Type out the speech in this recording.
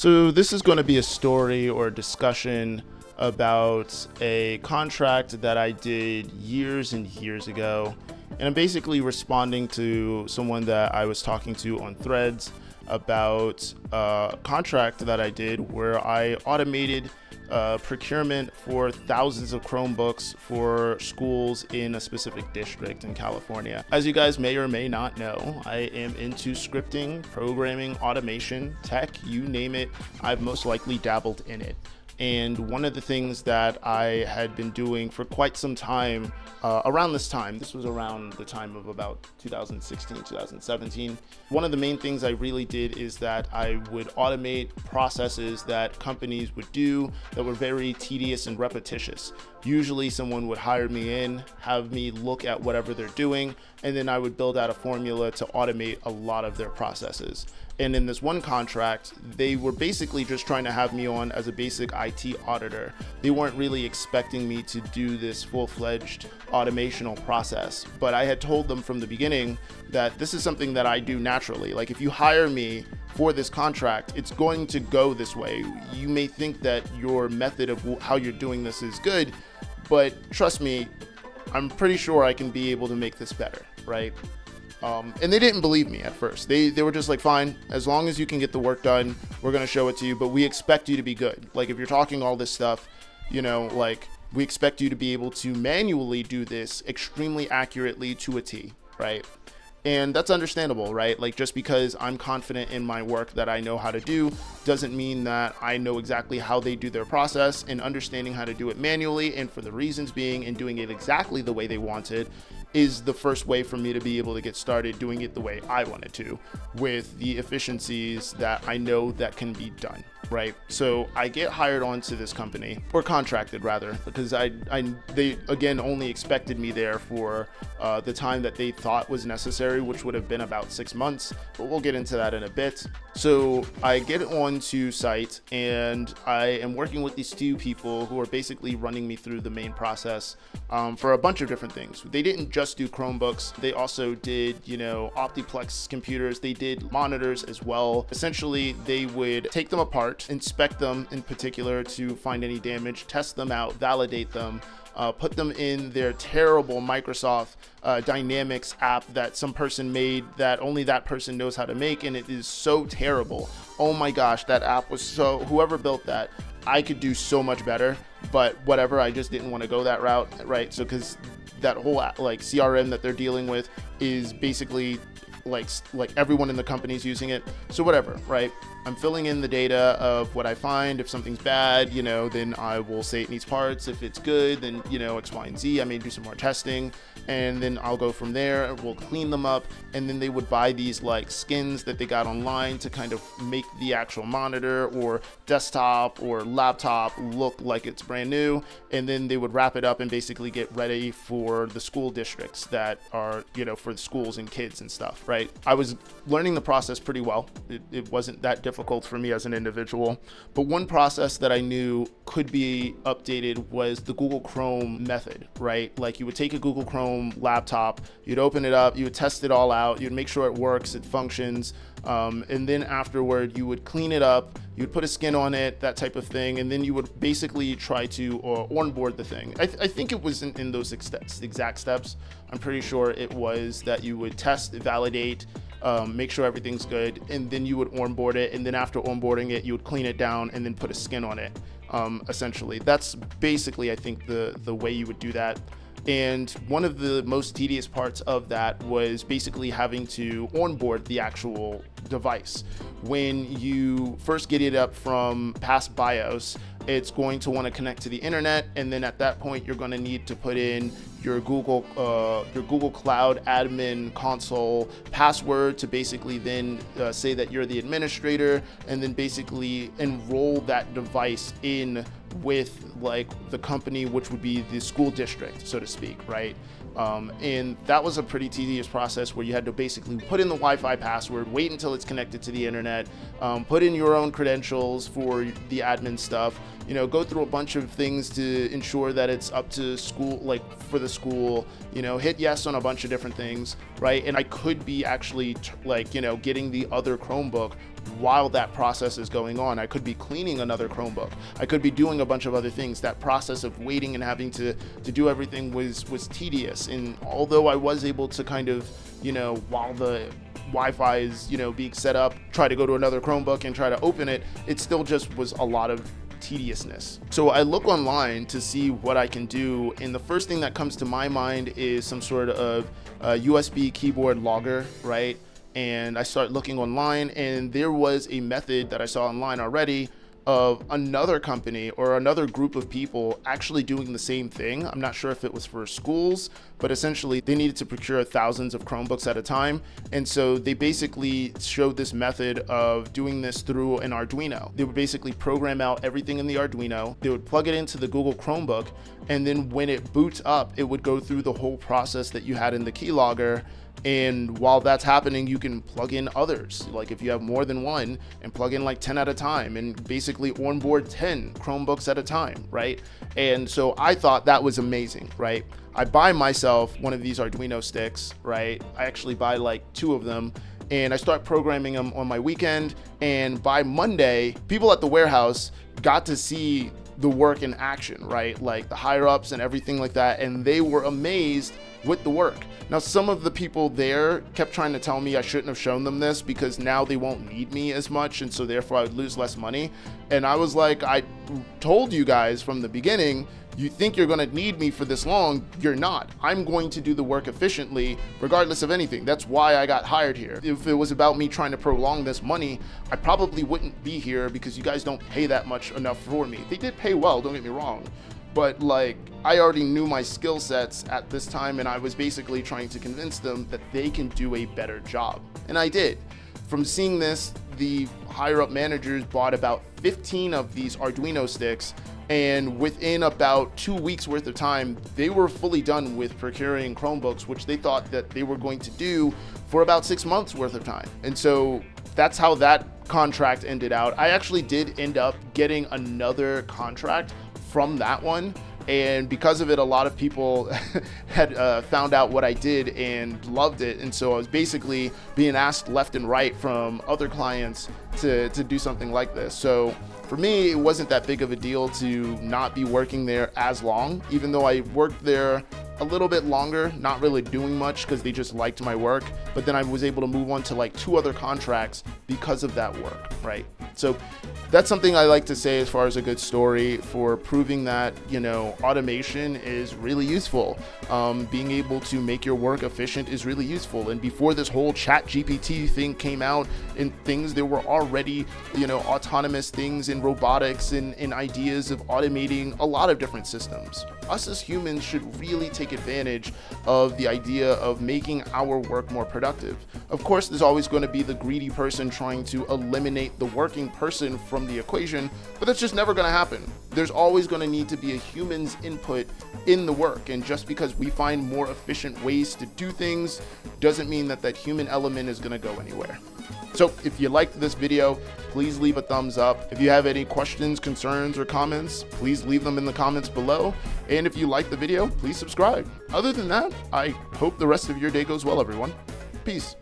So this is going to be a story or a discussion about a contract that I did years and years ago. And I'm basically responding to someone that I was talking to on Threads about a contract that I did where I automated procurement for thousands of Chromebooks for schools in a specific district in California. As you guys may or may not know, I am into scripting, programming, automation, tech, you name it, I've most likely dabbled in it. And one of the things that I had been doing for quite some time, around this time, this was around the time of about 2016, 2017, one of the main things I really did is that I would automate processes that companies would do that were very tedious and repetitious. Usually someone would hire me in, have me look at whatever they're doing, and then I would build out a formula to automate a lot of their processes. And in this one contract, they were basically just trying to have me on as a basic IT auditor. They weren't really expecting me to do this full-fledged automational process. But I had told them from the beginning that this is something that I do naturally. Like if you hire me for this contract, it's going to go this way. You may think that your method of how you're doing this is good, but trust me, I'm pretty sure I can be able to make this better, right? And they didn't believe me at first. They were just like, fine, as long as you can get the work done, we're going to show it to you, but we expect you to be good. Like if you're talking all this stuff, like we expect you to be able to manually do this extremely accurately to a T, right? And that's understandable, right? Like just because I'm confident in my work that I know how to do doesn't mean that I know exactly how they do their process, and understanding how to do it manually and for the reasons being and doing it exactly the way they want it is the first way for me to be able to get started doing it the way I wanted to, with the efficiencies that I know that can be done, right? So I get hired onto this company, or contracted rather, because they again only expected me there for the time that they thought was necessary, which would have been about 6 months, but we'll get into that in a bit. So I get onto site and I am working with these two people who are basically running me through the main process for a bunch of different things. They didn't just do Chromebooks, they also did, OptiPlex computers, they did monitors as well. Essentially, they would take them apart, inspect them in particular to find any damage, test them out, validate them, put them in their terrible Microsoft Dynamics app that some person made that only that person knows how to make, and it is so terrible. Oh my gosh, that app was whoever built that, I could do so much better, but whatever, I just didn't want to go that route, right? So because that whole like CRM that they're dealing with is basically like everyone in the company is using it, so whatever, right? I'm filling in the data of what I find. If something's bad, then I will say it needs parts. If it's good, then X, Y, and Z. I may do some more testing, and then I'll go from there. We'll clean them up, and then they would buy these like skins that they got online to kind of make the actual monitor or desktop or laptop look like it's brand new, and then they would wrap it up and basically get ready for the school districts that are for the schools and kids and stuff, right? I was learning the process pretty well. It wasn't that difficult for me as an individual, but one process that I knew could be updated was the Google Chrome method, right? Like you would take a Google Chrome laptop, you'd open it up, you would test it all out, you'd make sure it works, it functions, and then afterward you would clean it up, you'd put a skin on it, that type of thing, and then you would basically try to onboard the thing. I think it was in those exact steps. I'm pretty sure it was that you would test, validate, make sure everything's good, and then you would onboard it, and then after onboarding it you would clean it down and then put a skin on it. Essentially that's basically I think the way you would do that. And one of the most tedious parts of that was basically having to onboard the actual device. When you first get it up from past BIOS, it's going to want to connect to the internet, and then at that point you're going to need to put in your Google Cloud admin console password to basically then say that you're the administrator, and then basically enroll that device in with like the company, which would be the school district, so to speak, right? And that was a pretty tedious process where you had to basically put in the Wi-Fi password, wait until it's connected to the internet, put in your own credentials for the admin stuff, go through a bunch of things to ensure that it's up to school, like for the school, hit yes on a bunch of different things, right? And I could be actually getting the other Chromebook while that process is going on. I could be cleaning another Chromebook. I could be doing a bunch of other things. That process of waiting and having to do everything was tedious. And although I was able to kind of, while the Wi-Fi is, being set up, try to go to another Chromebook and try to open it, it still just was a lot of tediousness. So I look online to see what I can do, and the first thing that comes to my mind is some sort of USB keyboard logger, right? And I start looking online, and there was a method that I saw online already of another company or another group of people actually doing the same thing. I'm not sure if it was for schools, but essentially they needed to procure thousands of Chromebooks at a time. And so they basically showed this method of doing this through an Arduino. They would basically program out everything in the Arduino. They would plug it into the Google Chromebook, and then when it boots up, it would go through the whole process that you had in the keylogger. And while that's happening, you can plug in others. Like if you have more than one, and plug in like 10 at a time and basically onboard 10 Chromebooks at a time, right? And so I thought that was amazing, right? I buy myself one of these Arduino sticks, right? I actually buy like 2 of them, and I start programming them on my weekend. And by Monday, people at the warehouse got to see the work in action, right? Like the higher ups and everything like that. And they were amazed with the work. Now, some of the people there kept trying to tell me I shouldn't have shown them this because now they won't need me as much, and so therefore I would lose less money. And I was like, I told you guys from the beginning, you think you're gonna need me for this long, you're not. I'm going to do the work efficiently regardless of anything. That's why I got hired here. If it was about me trying to prolong this money, I probably wouldn't be here because you guys don't pay that much enough for me. They did pay well, don't get me wrong, but like I already knew my skill sets at this time, and I was basically trying to convince them that they can do a better job. And I did. From seeing this, the higher up managers bought about 15 of these Arduino sticks, and within about 2 weeks worth of time, they were fully done with procuring Chromebooks, which they thought that they were going to do for about 6 months worth of time. And so that's how that contract ended out. I actually did end up getting another contract from that one, and because of it, a lot of people had found out what I did and loved it. And so I was basically being asked left and right from other clients to do something like this. So for me, it wasn't that big of a deal to not be working there as long, even though I worked there a little bit longer, not really doing much because they just liked my work. But then I was able to move on to like 2 other contracts because of that work, right? So that's something I like to say as far as a good story for proving that, automation is really useful. Being able to make your work efficient is really useful. And before this whole ChatGPT thing came out and things, there were already, autonomous things in robotics and ideas of automating a lot of different systems. Us as humans should really take advantage of the idea of making our work more productive. Of course, there's always going to be the greedy person trying to eliminate the working person from the equation, but that's just never going to happen. There's always going to need to be a human's input in the work, and just because we find more efficient ways to do things doesn't mean that that human element is going to go anywhere. So if you liked this video, please leave a thumbs up. If you have any questions, concerns, or comments, please leave them in the comments below. And if you like the video, please subscribe. Other than that, I hope the rest of your day goes well, everyone. Peace.